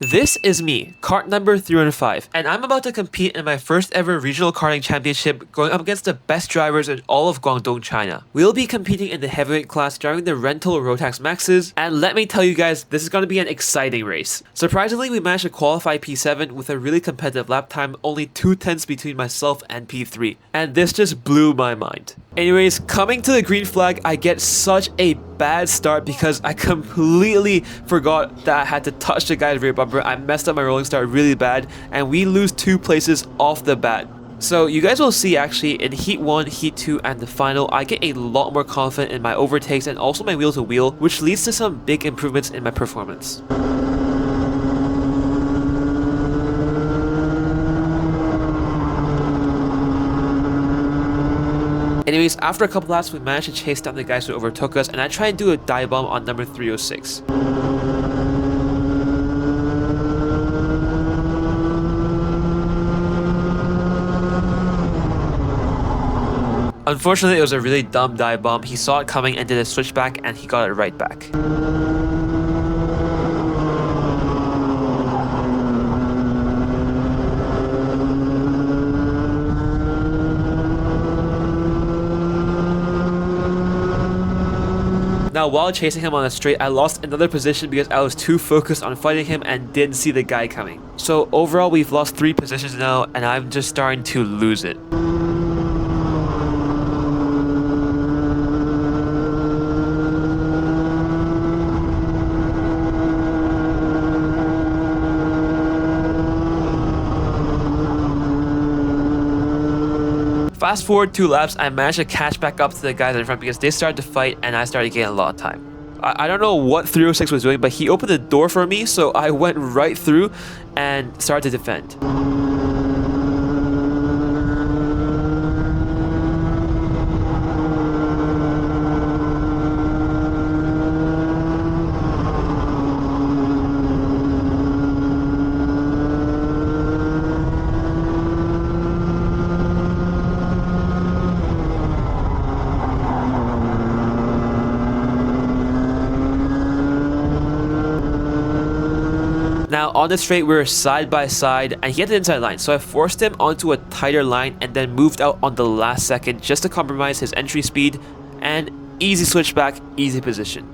This is me, kart number 305, and I'm about to compete in my first ever regional karting championship going up against the best drivers in all of Guangdong, China. We'll be competing in the heavyweight class driving the rental Rotax Maxes, and let me tell you guys, this is going to be an exciting race. Surprisingly, we managed to qualify P7 with a really competitive lap time, only 2/10 between myself and P3, and this just blew my mind. Anyways, coming to the green flag, I get such a bad start because I completely forgot that I had to touch the guy's rear bumper. I messed up my rolling start really bad, and we lose 2 places off the bat. So you guys will see actually in Heat 1, Heat 2, and the final, I get a lot more confident in my overtakes and also my wheel to wheel, which leads to some big improvements in my performance. Anyways, after a couple laps, we managed to chase down the guys who overtook us, and I tried and do a dive bomb on number 306. Unfortunately, it was a really dumb dive bomb. He saw it coming and did a switchback, and he got it right back. Now, while chasing him on the straight, I lost another position because I was too focused on fighting him and didn't see the guy coming. So overall, we've lost 3 positions now, and I'm just starting to lose it. Fast forward 2 laps, I managed to catch back up to the guys in front because they started to fight and I started getting a lot of time. I don't know what 306 was doing, but he opened the door for me, so I went right through and started to defend. Now on the straight, we were side by side and he had the inside line, so I forced him onto a tighter line and then moved out on the last second just to compromise his entry speed, and easy switchback, easy position.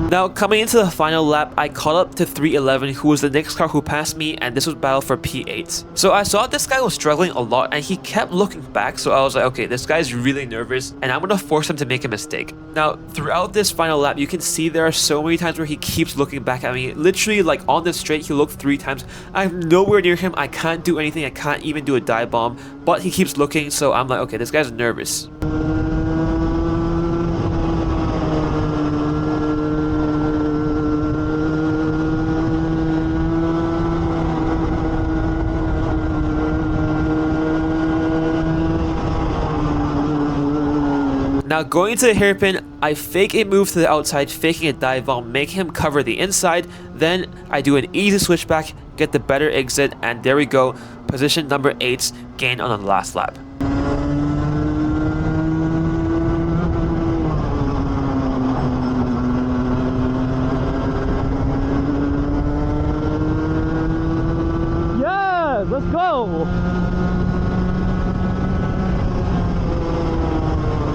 Now, coming into the final lap, I caught up to 311, who was the next car who passed me, and this was battle for P8. So I saw this guy was struggling a lot, and he kept looking back, so I was like, okay, this guy's really nervous, and I'm gonna force him to make a mistake. Now, throughout this final lap, you can see there are so many times where he keeps looking back at me. Literally, like on the straight, he looked 3 times. I'm nowhere near him, I can't do anything, I can't even do a dive bomb, but he keeps looking, so I'm like, okay, this guy's nervous. Now going into the hairpin, I fake a move to the outside, faking a dive bomb, make him cover the inside, then I do an easy switchback, get the better exit, and there we go, position number 8 gained on the last lap. Yes, let's go!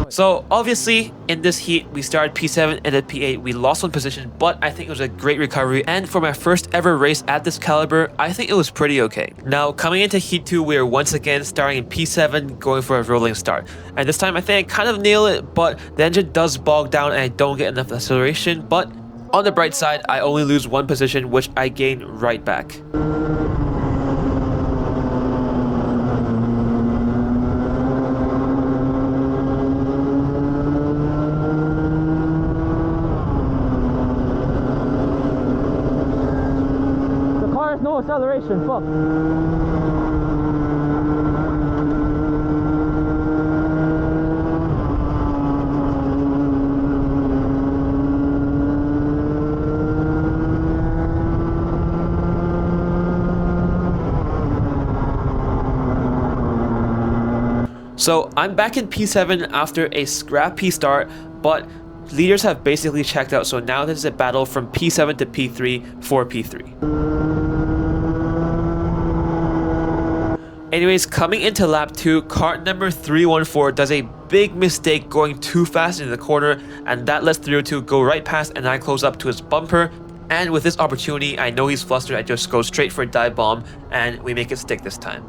So obviously in this heat we started P7 and then P8, we lost 1 position, but I think it was a great recovery, and for my first ever race at this caliber, I think it was pretty okay. Now coming into Heat 2, we are once again starting in P7, going for a rolling start, and this time I think I kind of nail it, but the engine does bog down and I don't get enough acceleration, but on the bright side, I only lose 1 position, which I gain right back. No acceleration, fuck. So I'm back in P7 after a scrappy start, but leaders have basically checked out, so now this is a battle from P7 to P3 for P3. Anyways, coming into lap 2, kart number 314 does a big mistake going too fast into the corner, and that lets 302 go right past and I close up to his bumper. And with this opportunity, I know he's flustered, I just go straight for a dive bomb, and we make it stick this time.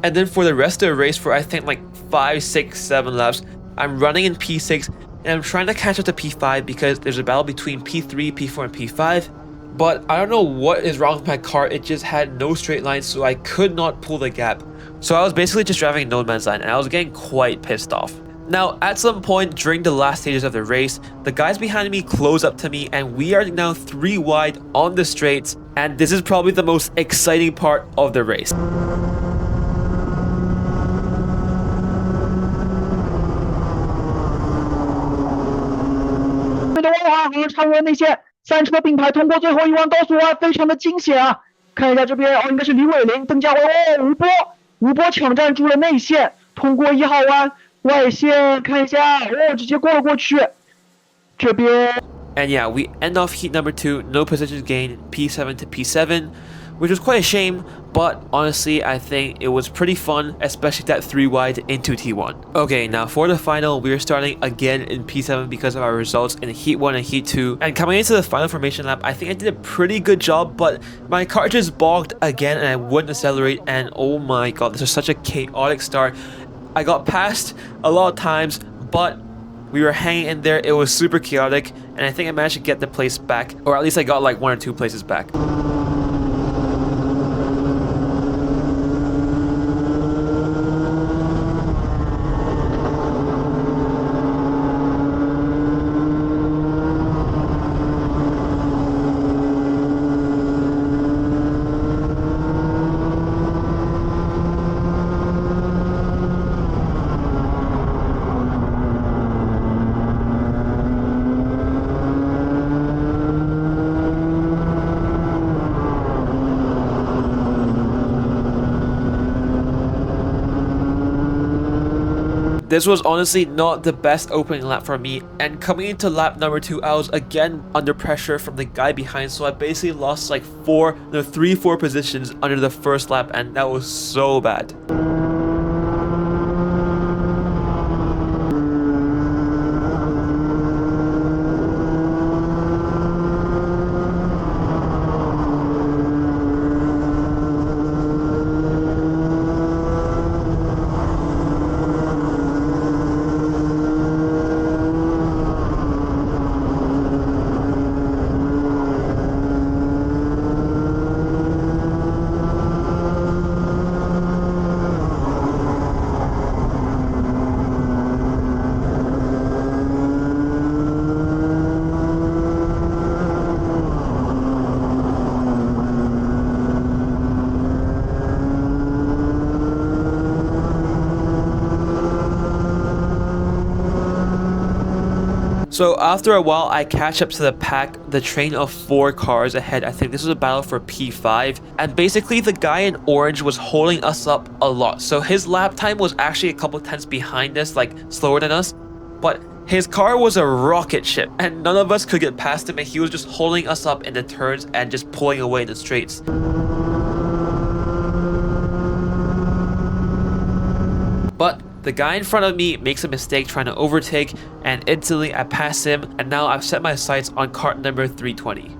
And then for the rest of the race, for I think like 5, 6, 7 laps, I'm running in P6 and I'm trying to catch up to P5 because there's a battle between P3, P4, and P5. But I don't know what is wrong with my car, it just had no straight lines, so I could not pull the gap. So I was basically just driving a no man's land and I was getting quite pissed off. Now, at some point during the last stages of the race, the guys behind me close up to me and we are now 3 wide on the straights, and this is probably the most exciting part of the race. And yeah, we end off heat number 2, no position gain, P7 to P7, which was quite a shame, but honestly, I think it was pretty fun, especially that 3 wide into T1. Okay, now for the final, we are starting again in P7 because of our results in Heat 1 and Heat 2. And coming into the final formation lap, I think I did a pretty good job, but my car just bogged again and I wouldn't accelerate, and oh my god, this was such a chaotic start. I got passed a lot of times, but we were hanging in there. It was super chaotic, and I think I managed to get the place back, or at least I got like 1 or 2 places back. This was honestly not the best opening lap for me, and coming into lap number 2, I was again under pressure from the guy behind, so I basically lost like 3-4 positions under the first lap, and that was so bad. So after a while, I catch up to the pack, the train of 4 cars ahead. I think this was a battle for P5, and basically the guy in orange was holding us up a lot. So his lap time was actually a couple tenths behind us, like slower than us, but his car was a rocket ship and none of us could get past him, and he was just holding us up in the turns and just pulling away in the straights. But the guy in front of me makes a mistake trying to overtake, and instantly I pass him, and now I've set my sights on kart number 320.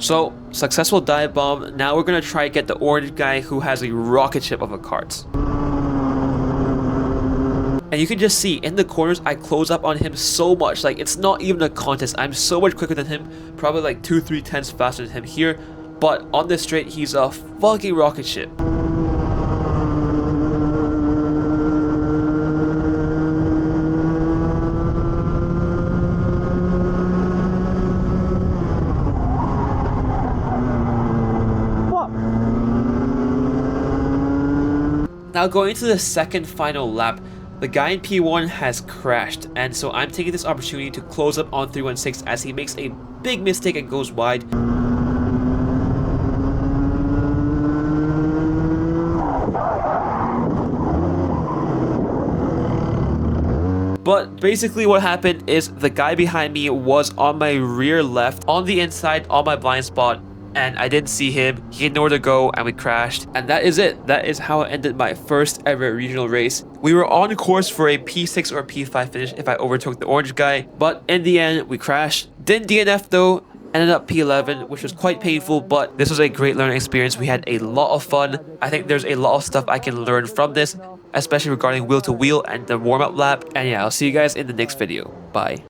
So, successful dive bomb. Now we're gonna try to get the orange guy who has a rocket ship of a kart. And you can just see in the corners, I close up on him so much. Like, it's not even a contest. I'm so much quicker than him, probably like 2-3 tenths faster than him here. but on the straight, he's a fucking rocket ship. Now going into the second final lap, the guy in P1 has crashed, and so I'm taking this opportunity to close up on 316 as he makes a big mistake and goes wide. But basically what happened is the guy behind me was on my rear left, on the inside, on my blind spot, and I didn't see him. He had nowhere to go and we crashed. And that is it. That is how I ended my first ever regional race. We were on course for a P6 or P5 finish if I overtook the orange guy, but in the end we crashed. Didn't DNF though. Ended up P11, which was quite painful, but this was a great learning experience. We had a lot of fun. I think there's a lot of stuff I can learn from this, especially regarding wheel to wheel and the warm-up lap. And yeah, I'll see you guys in the next video. Bye.